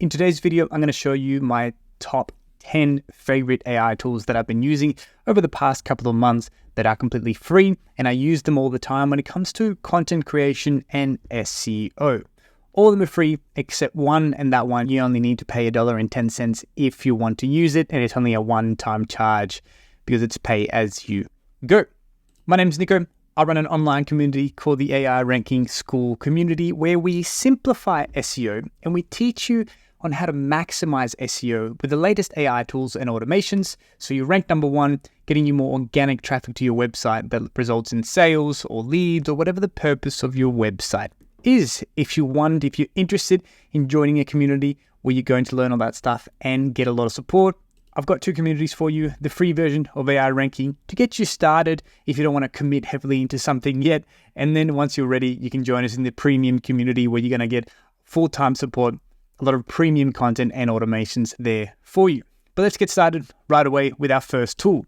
In today's video, I'm going to show you my top 10 favorite AI tools that I've been using over the past couple of months that are completely free, and I use them all the time when it comes to content creation and SEO. All of them are free except one, and that one you only need to pay $1.10 if you want to use it, and it's only a one-time charge because it's pay as you go. My name is Nico. I run an online community called the AI Ranking School Community where we simplify SEO and we teach you on how to maximize SEO with the latest AI tools and automations. So you rank number one, getting you more organic traffic to your website that results in sales or leads or whatever the purpose of your website is. If you're interested in joining a community where you're going to learn all that stuff and get a lot of support, I've got two communities for you. The free version of AI Ranking to get you started if you don't want to commit heavily into something yet. And then once you're ready, you can join us in the premium community where you're going to get full-time support, a lot of premium content and automations there for you. But let's get started right away with our first tool.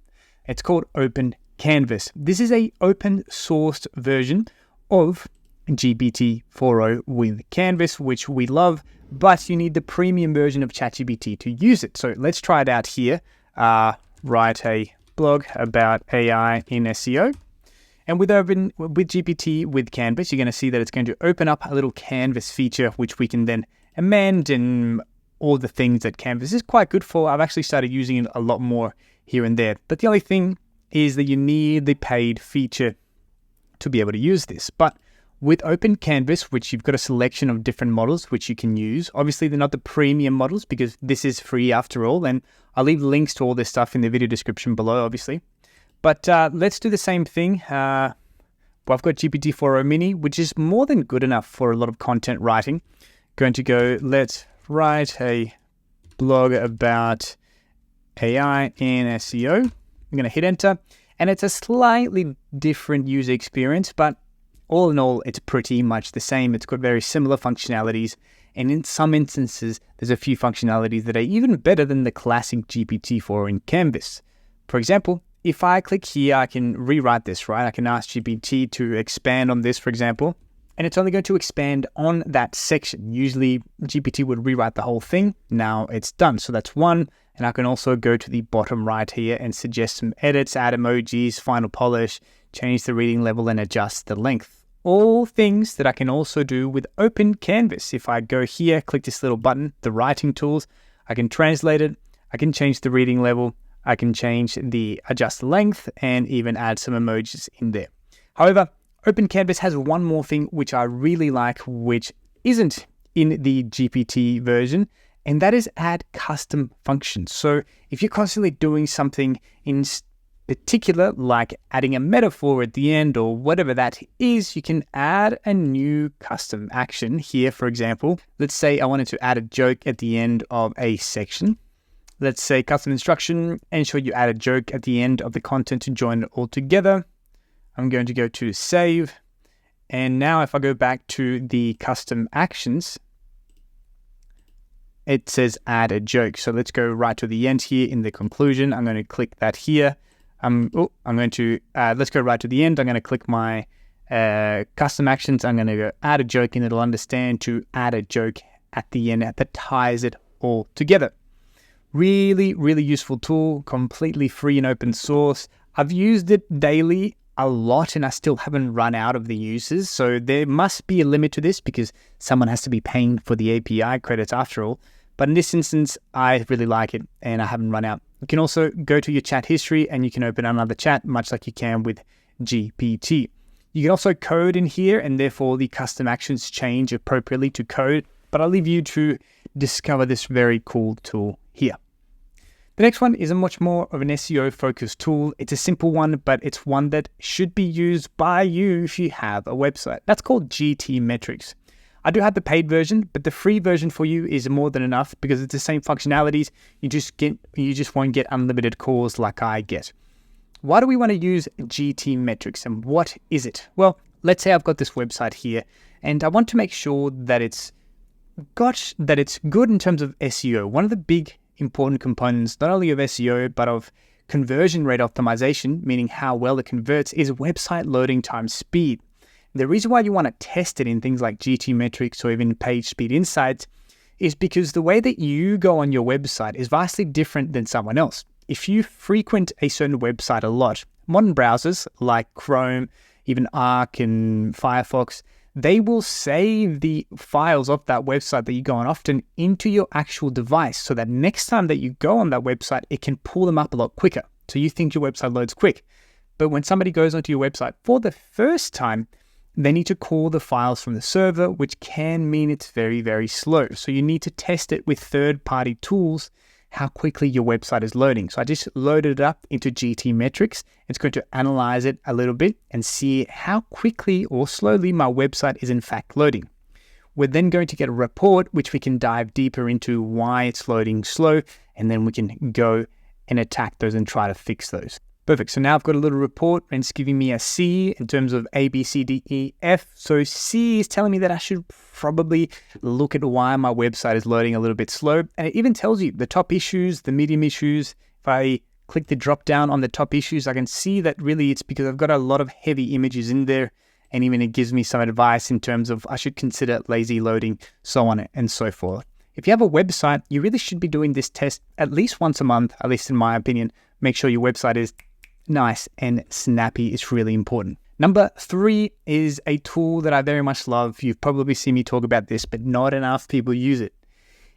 It's called Open Canvas. This is a open sourced version of GPT-4o with Canvas, which we love, but you need the premium version of ChatGPT to use it. So let's try it out here. Write a blog about AI in SEO. And with GPT with Canvas, you're going to see that it's going to open up a little Canvas feature, which we can then amend and all the things that Canvas is quite good for. I've actually started using it a lot more here and there. But the only thing is that you need the paid feature to be able to use this. But with Open Canvas, which you've got a selection of different models which you can use. Obviously, they're not the premium models because this is free after all. And I'll leave links to all this stuff in the video description below, obviously. But let's do the same thing. I've got GPT-4o Mini, which is more than good enough for a lot of content writing. Going to go, let's write a blog about AI in SEO. I'm going to hit enter. And it's a slightly different user experience, but all in all, it's pretty much the same. It's got very similar functionalities. And in some instances, there's a few functionalities that are even better than the classic GPT-4 in Canvas. For example, if I click here, I can rewrite this, right? I can ask GPT to expand on this, for example, and it's only going to expand on that section. Usually, GPT would rewrite the whole thing. Now it's done. So that's one. And I can also go to the bottom right here and suggest some edits, add emojis, final polish, change the reading level, and adjust the length. All things that I can also do with Open Canvas. If I go here, click this little button, the writing tools, I can translate it, I can change the reading level, I can adjust the length, and even add some emojis in there. However, Open Canvas has one more thing which I really like, which isn't in the GPT version, and that is add custom functions. So if you're constantly doing something in particular, like adding a metaphor at the end or whatever that is, you can add a new custom action here. For example, let's say I wanted to add a joke at the end of a section. Let's say custom instruction, ensure you add a joke at the end of the content to join it all together. I'm going to go to save. And now if I go back to the custom actions, it says add a joke. So let's go right to the end here in the conclusion. I'm going to click that here. Let's go right to the end. I'm going to click my custom actions. I'm going to go add a joke, and it'll understand to add a joke at the end that ties it all together. Really, really useful tool, completely free and open source. I've used it daily a lot, and I still haven't run out of the uses. So there must be a limit to this because someone has to be paying for the API credits after all. But in this instance, I really like it, and I haven't run out. You can also go to your chat history and you can open another chat, much like you can with GPT. You can also code in here, and therefore the custom actions change appropriately to code. But I'll leave you to discover this very cool tool here. The next one is a much more of an SEO-focused tool. It's a simple one, but it's one that should be used by you if you have a website. That's called GT Metrics. I do have the paid version, but the free version for you is more than enough because it's the same functionalities. You just won't get unlimited calls like I get. Why do we want to use GT Metrics, and what is it? Well, let's say I've got this website here, and I want to make sure that it's good in terms of SEO. One of the big important components, not only of SEO, but of conversion rate optimization, meaning how well it converts, is website loading time speed. The reason why you want to test it in things like GT Metrics or even Page Speed Insights is because the way that you go on your website is vastly different than someone else. If you frequent a certain website a lot, modern browsers like Chrome, even Arc and Firefox, they will save the files of that website that you go on often into your actual device so that next time that you go on that website, it can pull them up a lot quicker. So you think your website loads quick. But when somebody goes onto your website for the first time, they need to call the files from the server, which can mean it's very, very slow. So you need to test it with third-party tools, how quickly your website is loading. So I just loaded it up into GT metrics. It's going to analyze it a little bit and see how quickly or slowly my website is in fact loading. We're then going to get a report, which we can dive deeper into why it's loading slow, and then we can go and attack those and try to fix those. Perfect. So now I've got a little report and it's giving me a C in terms of A, B, C, D, E, F. So C is telling me that I should probably look at why my website is loading a little bit slow. And it even tells you the top issues, the medium issues. If I click the drop down on the top issues, I can see that really it's because I've got a lot of heavy images in there. And even it gives me some advice in terms of I should consider lazy loading, so on and so forth. If you have a website, you really should be doing this test at least once a month, at least in my opinion. Make sure your website is nice and snappy. Is really important. Number 3 is a tool that I very much love. You've probably seen me talk about this, but not enough people use it.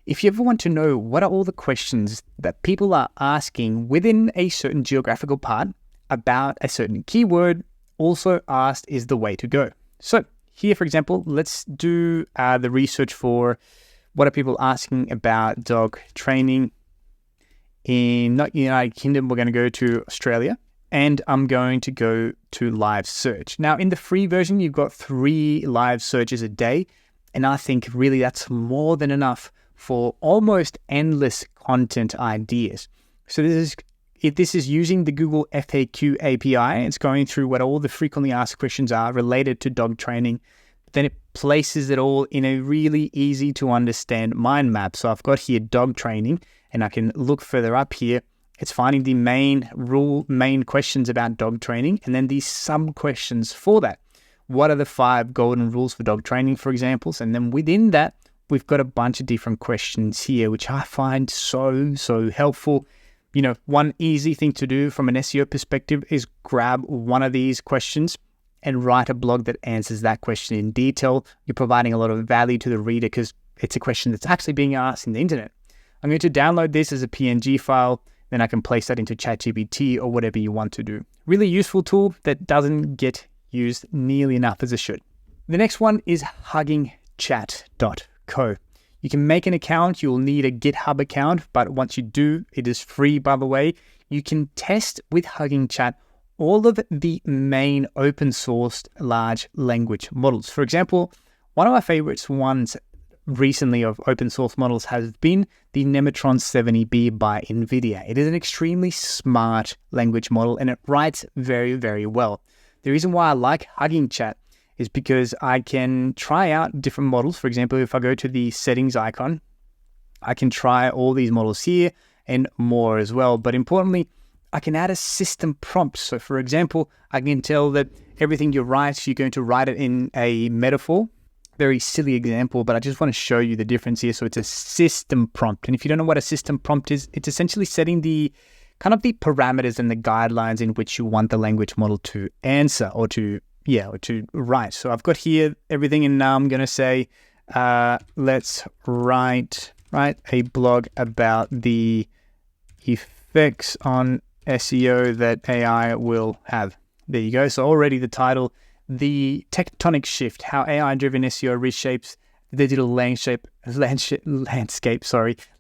If you ever want to know what are all the questions that people are asking within a certain geographical part about a certain keyword, also asked is the way to go. So here, for example, let's do the research for what are people asking about dog training in not United Kingdom. We're going to go to Australia. And I'm going to go to live search. Now, in the free version, you've got 3 live searches a day. And I think really that's more than enough for almost endless content ideas. So this is using the Google FAQ API. It's going through what all the frequently asked questions are related to dog training. Then it places it all in a really easy to understand mind map. So I've got here dog training, and I can look further up here. It's finding the main questions about dog training, and then these sub-questions for that. What are the 5 golden rules for dog training, for example? And then within that, we've got a bunch of different questions here, which I find so helpful. You know, one easy thing to do from an SEO perspective is grab one of these questions and write a blog that answers that question in detail. You're providing a lot of value to the reader because it's a question that's actually being asked in the internet. I'm going to download this as a PNG file. Then I can place that into ChatGPT or whatever you want to do. Really useful tool that doesn't get used nearly enough as it should. The next one is HuggingChat.co. You can make an account. You'll need a GitHub account, but once you do, it is free, by the way. You can test with HuggingChat all of the main open sourced large language models. For example, one of my favorites ones recently of open source models has been the Nematron 70B by NVIDIA. It is an extremely smart language model and it writes very, very well. The reason why I like HuggingChat is because I can try out different models. For example, if I go to the settings icon, I can try all these models here and more as well. But importantly, I can add a system prompt. So for example, I can tell that everything you write, you're going to write it in a metaphor. Very silly example, but I just want to show you the difference here. So it's a system prompt. And if you don't know what a system prompt is, it's essentially setting the kind of the parameters and the guidelines in which you want the language model to answer or to write. So I've got here everything, and now I'm going to say, let's write a blog about the effects on SEO that AI will have. There you go. So already the title, the tectonic shift, how AI-driven SEO reshapes the digital landscape,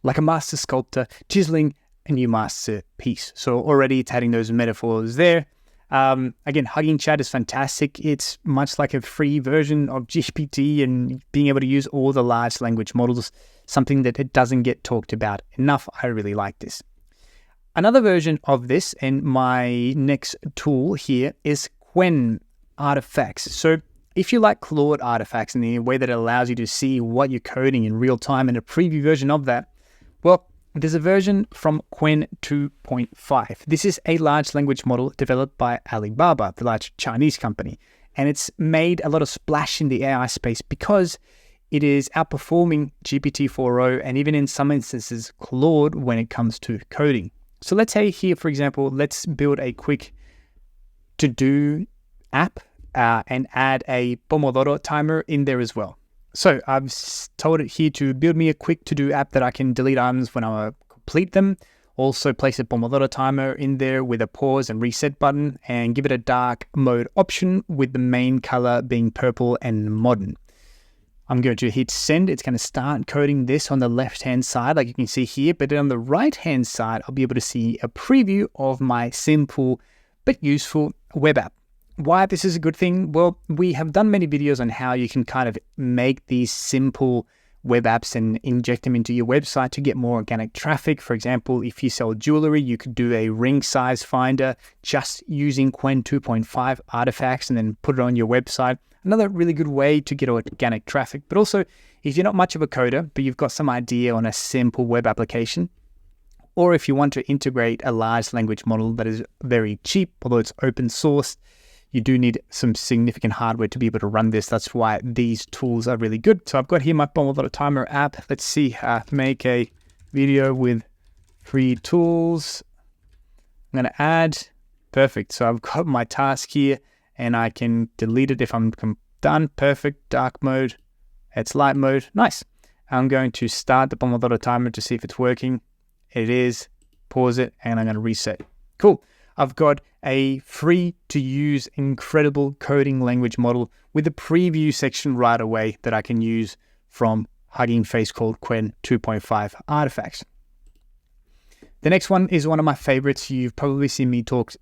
like a master sculptor chiseling a new masterpiece. So already it's adding those metaphors there. Again, HuggingChat is fantastic. It's much like a free version of GPT, and being able to use all the large language models, something that it doesn't get talked about enough. I really like this. Another version of this, and my next tool here, is Quen artifacts. So if you like Claude artifacts in the way that it allows you to see what you're coding in real time and a preview version of that, well, there's a version from Quen 2.5. This is a large language model developed by Alibaba, the large Chinese company. And it's made a lot of splash in the AI space because it is outperforming GPT-4o and even in some instances Claude when it comes to coding. So let's say here, for example, let's build a quick to-do app and add a Pomodoro timer in there as well. So I've told it here to build me a quick to-do app that I can delete items when I complete them. Also place a Pomodoro timer in there with a pause and reset button, and give it a dark mode option with the main color being purple and modern. I'm going to hit send. It's going to start coding this on the left-hand side, like you can see here, but then on the right-hand side, I'll be able to see a preview of my simple but useful web app. Why this is a good thing? Well, we have done many videos on how you can kind of make these simple web apps and inject them into your website to get more organic traffic. For example, if you sell jewelry, you could do a ring size finder just using Quen 2.5 artifacts and then put it on your website. Another really good way to get organic traffic. But also, if you're not much of a coder, but you've got some idea on a simple web application, or if you want to integrate a large language model that is very cheap, although it's open source, you do need some significant hardware to be able to run this. That's why these tools are really good. So I've got here my Pomodoro timer app. Let's see, make a video with free tools. I'm going to add, perfect. So I've got my task here and I can delete it if I'm done. Perfect, dark mode, it's light mode, nice. I'm going to start the Pomodoro timer to see if it's working. It is, pause it, and I'm going to reset. Cool. I've got a free-to-use incredible coding language model with a preview section right away that I can use from Hugging Face called Quen 2.5 artifacts. The next one is one of my favorites. You've probably seen me talk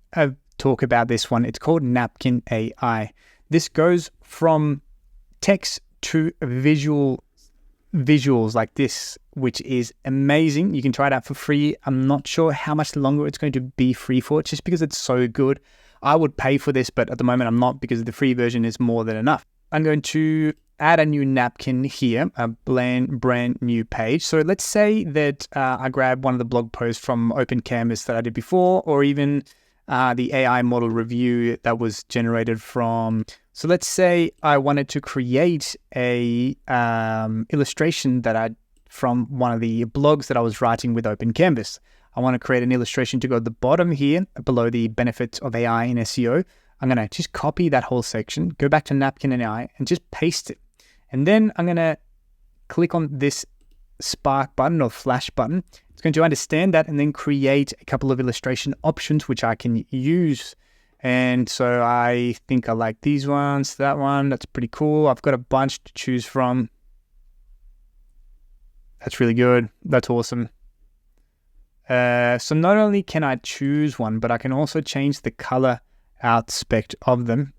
about this one. It's called Napkin AI. This goes from text to visuals like this, which is amazing. You can try it out for free. I'm not sure how much longer it's going to be free for, just because it's so good. I would pay for this, but at the moment I'm not, because the free version is more than enough. I'm going to add a new napkin here, a brand new page. So let's say that I grab one of the blog posts from Open Canvas that I did before, or even the AI model review that was generated from. So let's say I wanted to create a illustration from one of the blogs that I was writing with Open Canvas. I want to create an illustration to go at the bottom here, below the benefits of AI in SEO. I'm going to just copy that whole section, go back to Napkin AI, and just paste it. And then I'm going to click on this spark button or flash button. It's going to understand that and then create a couple of illustration options which I can use. And so I think I like these ones, that one, that's pretty cool. I've got a bunch to choose from. That's really good. That's awesome. So not only can I choose one, but I can also change the color aspect of them.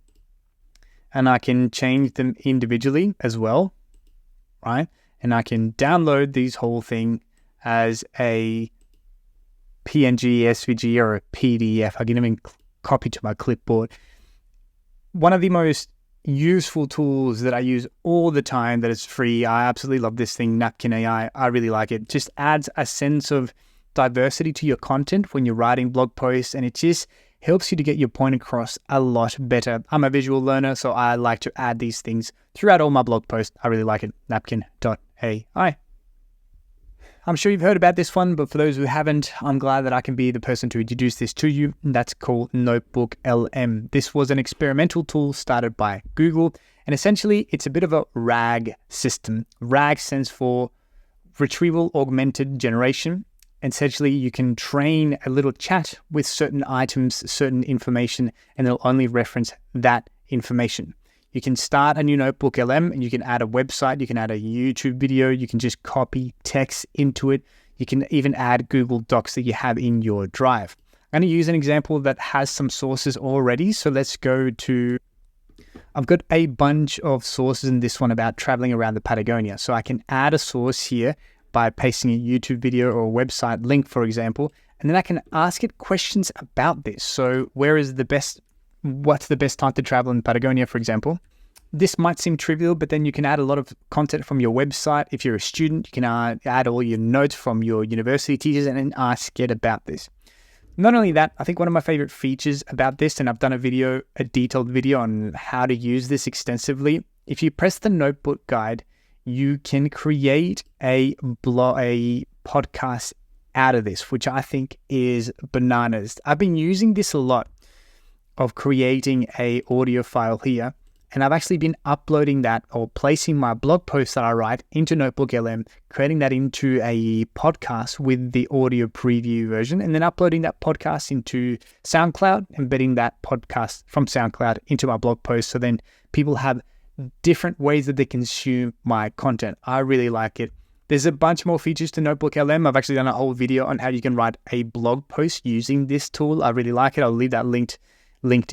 And I can change them individually as well, right? And I can download these whole thing as a PNG, SVG, or a PDF. I can even copy to my clipboard. One of the most useful tools that I use all the time that is free. I absolutely love this thing, Napkin AI. I really like it. Just adds a sense of diversity to your content when you're writing blog posts, and it just helps you to get your point across a lot better. I'm a visual learner, so I like to add these things throughout all my blog posts. I really like it. Napkin.ai. I'm sure you've heard about this one, but for those who haven't, I'm glad that I can be the person to introduce this to you. That's called Notebook LM. This was an experimental tool started by Google, and essentially it's a bit of a RAG system. RAG stands for Retrieval Augmented Generation. Essentially, you can train a little chat with certain items, certain information, and it'll only reference that information. You can start a new Notebook LM and you can add a website, you can add a YouTube video, you can just copy text into it. You can even add Google Docs that you have in your drive. I'm going to use an example that has some sources already. So let's go to, I've got a bunch of sources in this one about traveling around the Patagonia. So I can add a source here by pasting a YouTube video or a website link, for example, and then I can ask it questions about this. So what's the best time to travel in Patagonia, for example? This might seem trivial, but then you can add a lot of content from your website. If you're a student, you can add all your notes from your university teachers and then ask it about this. Not only that, I think one of my favorite features about this, and I've done a detailed video on how to use this extensively. If you press the notebook guide you can create a podcast out of this, which I think is bananas. I've been using this a lot of creating a audio file here, and I've actually been uploading that or placing my blog posts that I write into Notebook LM, creating that into a podcast with the audio preview version, and then uploading that podcast into SoundCloud, embedding that podcast from SoundCloud into my blog post. So then people have different ways that they consume my content. I really like it. There's a bunch more features to Notebook LM. I've actually done a whole video on how you can write a blog post using this tool. I really like it. I'll leave that linked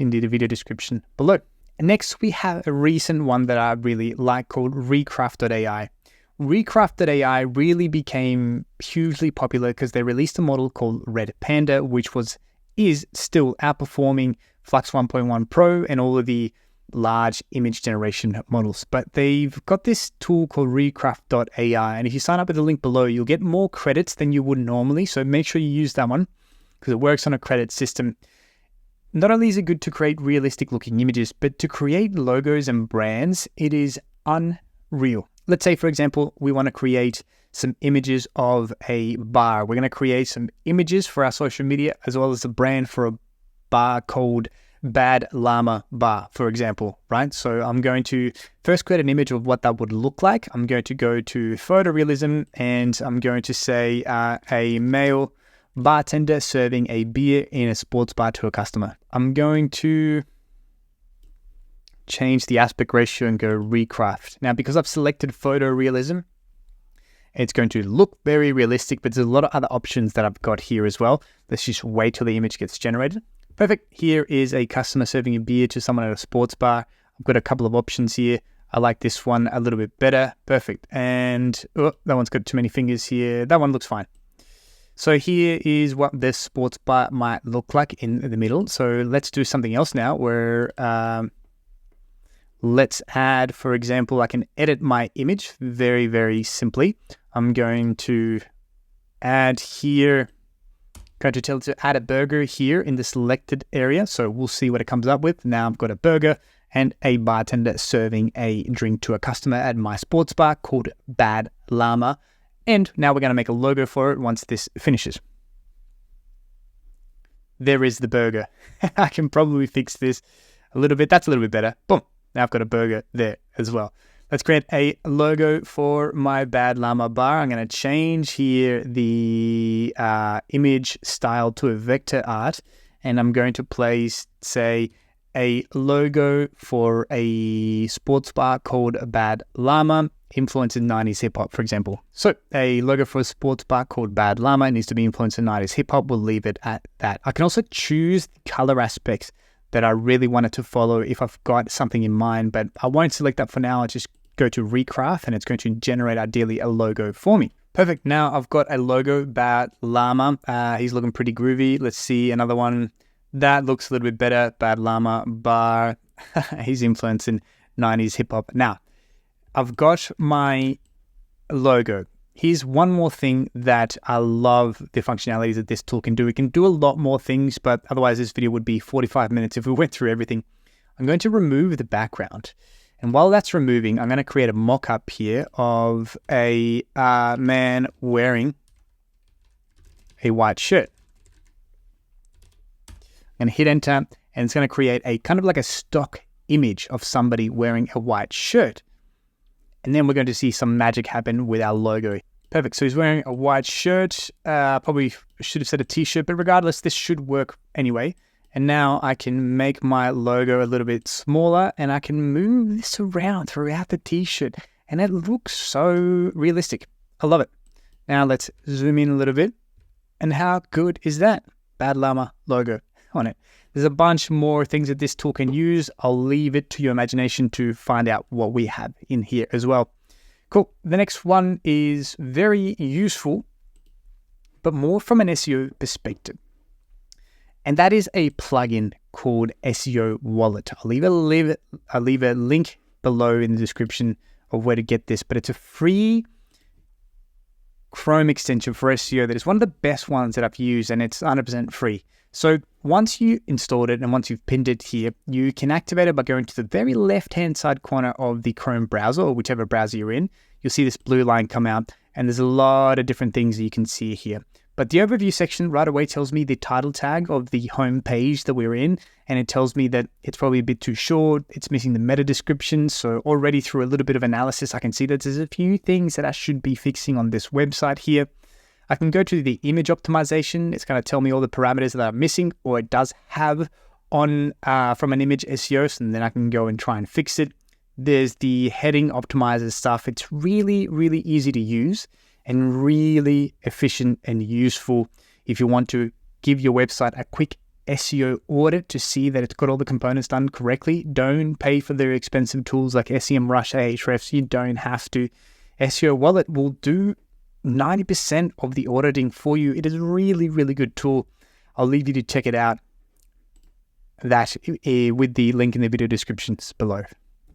into the video description below. Next, we have a recent one that I really like called Recraft.ai. Recraft.ai really became hugely popular because they released a model called Red Panda, which is still outperforming Flux 1.1 Pro and all of the large image generation models. But they've got this tool called Recraft.ai, and if you sign up with the link below, you'll get more credits than you would normally. So make sure you use that one because it works on a credit system. Not only is it good to create realistic looking images, but to create logos and brands, it is unreal. Let's say, for example, we want to create some images of a bar. We're going to create some images for our social media, as well as a brand for a bar called Bad Llama Bar, for example, right? So I'm going to first create an image of what that would look like. I'm going to go to photorealism, and I'm going to say a male bartender serving a beer in a sports bar to a customer. I'm going to change the aspect ratio and go Recraft. Now, because I've selected photorealism, it's going to look very realistic, but there's a lot of other options that I've got here as well. Let's just wait till the image gets generated. Perfect. Here is a customer serving a beer to someone at a sports bar. I've got a couple of options here. I like this one a little bit better. Perfect. And that one's got too many fingers here. That one looks fine. So here is what this sports bar might look like in the middle. So let's do something else now where let's add, for example, I can edit my image very, very simply. I'm going to add here, going to tell it to add a burger here in the selected area. So we'll see what it comes up with. Now I've got a burger and a bartender serving a drink to a customer at my sports bar called Bad Llama. And now we're going to make a logo for it once this finishes. There is the burger. I can probably fix this a little bit. That's a little bit better. Boom. Now I've got a burger there as well. Let's create a logo for my Bad Llama Bar. I'm going to change here the image style to a vector art. And I'm going to place, say, a logo for a sports bar called Bad Llama, influenced in 90s hip hop, for example. So a logo for a sports bar called Bad Llama needs to be influenced in 90s hip hop. We'll leave it at that. I can also choose the color aspects that I really wanted to follow if I've got something in mind, but I won't select that for now. I just go to Recraft and it's going to generate ideally a logo for me. Perfect. Now I've got a logo, Bad Llama. He's looking pretty groovy. Let's see another one. That looks a little bit better. Bad Llama Bar. He's influencing 90s hip hop. Now, I've got my logo. Here's one more thing that I love the functionalities that this tool can do. It can do a lot more things, but otherwise this video would be 45 minutes if we went through everything. I'm going to remove the background. And while that's removing, I'm going to create a mock-up here of a man wearing a white shirt. I'm going to hit enter, and it's going to create a kind of like a stock image of somebody wearing a white shirt. And then we're going to see some magic happen with our logo. Perfect. So he's wearing a white shirt. Probably should have said a t-shirt, but regardless, this should work anyway. And now I can make my logo a little bit smaller and I can move this around throughout the t-shirt. And it looks so realistic. I love it. Now let's zoom in a little bit. And how good is that? Bad Llama logo on it. There's a bunch more things that this tool can use. I'll leave it to your imagination to find out what we have in here as well. Cool. The next one is very useful, but more from an SEO perspective. And that is a plugin called SEO Wallet. I'll leave a link below in the description of where to get this, but it's a free Chrome extension for SEO that is one of the best ones that I've used, and it's 100% free. So once you installed it and once you've pinned it here, you can activate it by going to the very left-hand side corner of the Chrome browser or whichever browser you're in. you'll see this blue line come out, and there's a lot of different things that you can see here. But the overview section right away tells me the title tag of the home page that we're in, and it tells me that it's probably a bit too short, it's missing the meta description. So already through a little bit of analysis, I can see that there's a few things that I should be fixing on this website here. I can go to the image optimization. It's going to tell me all the parameters that I'm missing, or it does have on from an image SEO, and then I can go and try and fix it. There's the heading optimizer stuff. It's really, really easy to use and really efficient and useful if you want to give your website a quick SEO audit to see that it's got all the components done correctly. Don't pay for their expensive tools like SEMrush, Ahrefs. You don't have to. SEO Wallet will do 90% of the auditing for you. It is a really, really good tool. I'll leave you to check it out with the link in the video descriptions below.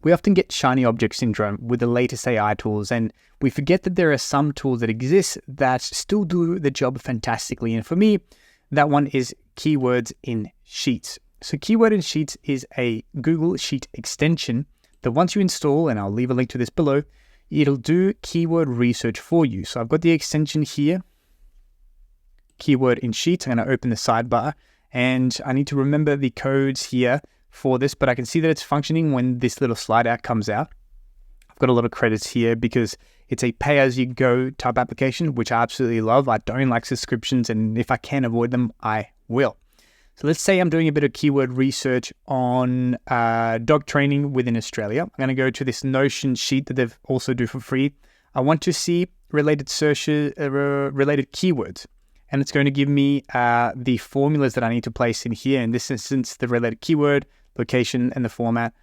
We often get shiny object syndrome with the latest AI tools, and we forget that there are some tools that exist that still do the job fantastically. And for me, that one is Keywords in Sheets. So Keyword in Sheets is a Google Sheet extension that once you install, and I'll leave a link to this below, it'll do keyword research for you. So I've got the extension here, Keyword in Sheets. I'm going to open the sidebar, and I need to remember the codes here for this, but I can see that it's functioning when this little slide out comes out. I've got a lot of credits here because it's a pay-as-you-go type application, which I absolutely love. I don't like subscriptions, and if I can avoid them, I will. So let's say I'm doing a bit of keyword research on dog training within Australia. I'm going to go to this Notion sheet that they've also do for free. I want to see related searches, related keywords. And it's going to give me the formulas that I need to place in here. In this instance, the related keyword, location, and the format.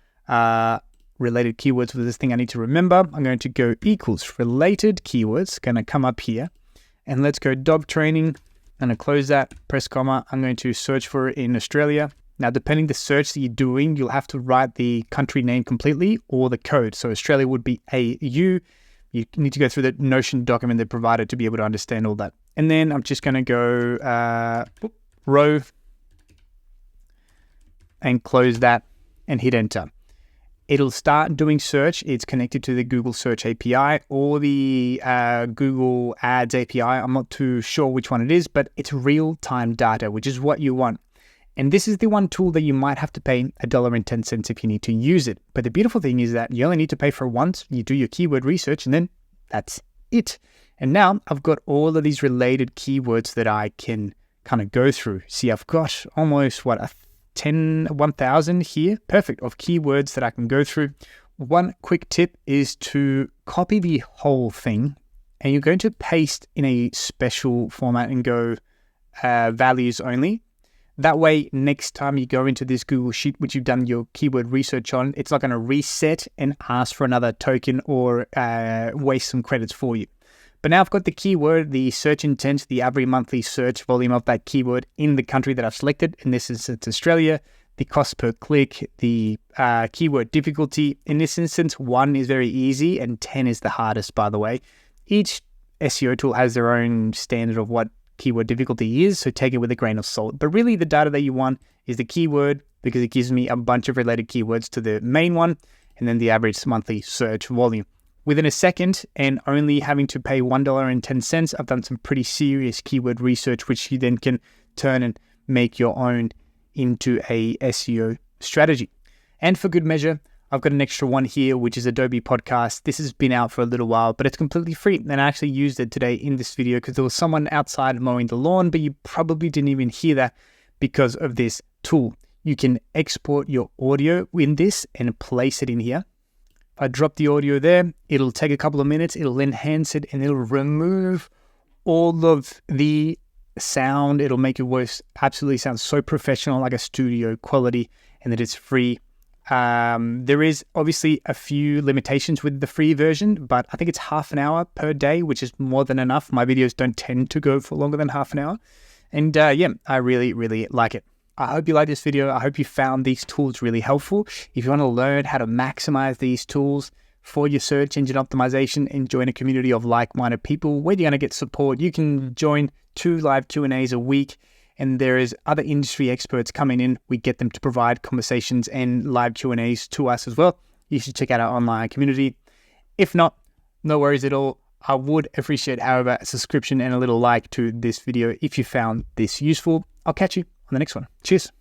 Related keywords for this thing I need to remember. I'm going to go equals related keywords. Going to come up here. And let's go dog training. I'm going to close that, press comma. I'm going to search for it in Australia. Now, depending the search that you're doing, you'll have to write the country name completely or the code. So Australia would be AU. You need to go through the Notion document they provided to be able to understand all that. And then I'm just going to go row and close that and hit enter. It'll start doing search. It's connected to the Google Search API or the Google Ads API. I'm not too sure which one it is, but it's real-time data, which is what you want. And this is the one tool that you might have to pay $1.10 if you need to use it. But the beautiful thing is that you only need to pay for it once. You do your keyword research, and then that's it. And now I've got all of these related keywords that I can kind of go through. See, I've got almost, 1,000 here. Perfect, of keywords that I can go through. One quick tip is to copy the whole thing, and you're going to paste in a special format and go values only. That way, next time you go into this Google Sheet, which you've done your keyword research on, it's not going to reset and ask for another token or waste some credits for you. But now I've got the keyword, the search intent, the average monthly search volume of that keyword in the country that I've selected. In this instance, Australia. The cost per click, the keyword difficulty. In this instance, 1 is very easy and 10 is the hardest, by the way. Each SEO tool has their own standard of what keyword difficulty is, so take it with a grain of salt. But really the data that you want is the keyword, because it gives me a bunch of related keywords to the main one, and then the average monthly search volume. Within a second, and only having to pay $1.10, I've done some pretty serious keyword research, which you then can turn and make your own into a SEO strategy. And for good measure, I've got an extra one here, which is Adobe Podcast. This has been out for a little while, but it's completely free. And I actually used it today in this video because there was someone outside mowing the lawn, but you probably didn't even hear that because of this tool. You can export your audio in this and place it in here. If I drop the audio there, it'll take a couple of minutes, it'll enhance it, and it'll remove all of the sound. It'll make your voice absolutely sound so professional, like a studio quality, and that it's free. There is obviously a few limitations with the free version, but I think it's half an hour per day, which is more than enough. My videos don't tend to go for longer than half an hour. And yeah, I really, really like it. I hope you like this video. I hope you found these tools really helpful. If you want to learn how to maximize these tools for your search engine optimization and join a community of like-minded people where you're going to get support, you can join 2 live Q&As a week. And there is other industry experts coming in. We get them to provide conversations and live Q&As to us as well. You should check out our online community. If not, No worries at all. I would appreciate, however, a subscription and a little like to this video if you found this useful. I'll catch you on the next one. Cheers.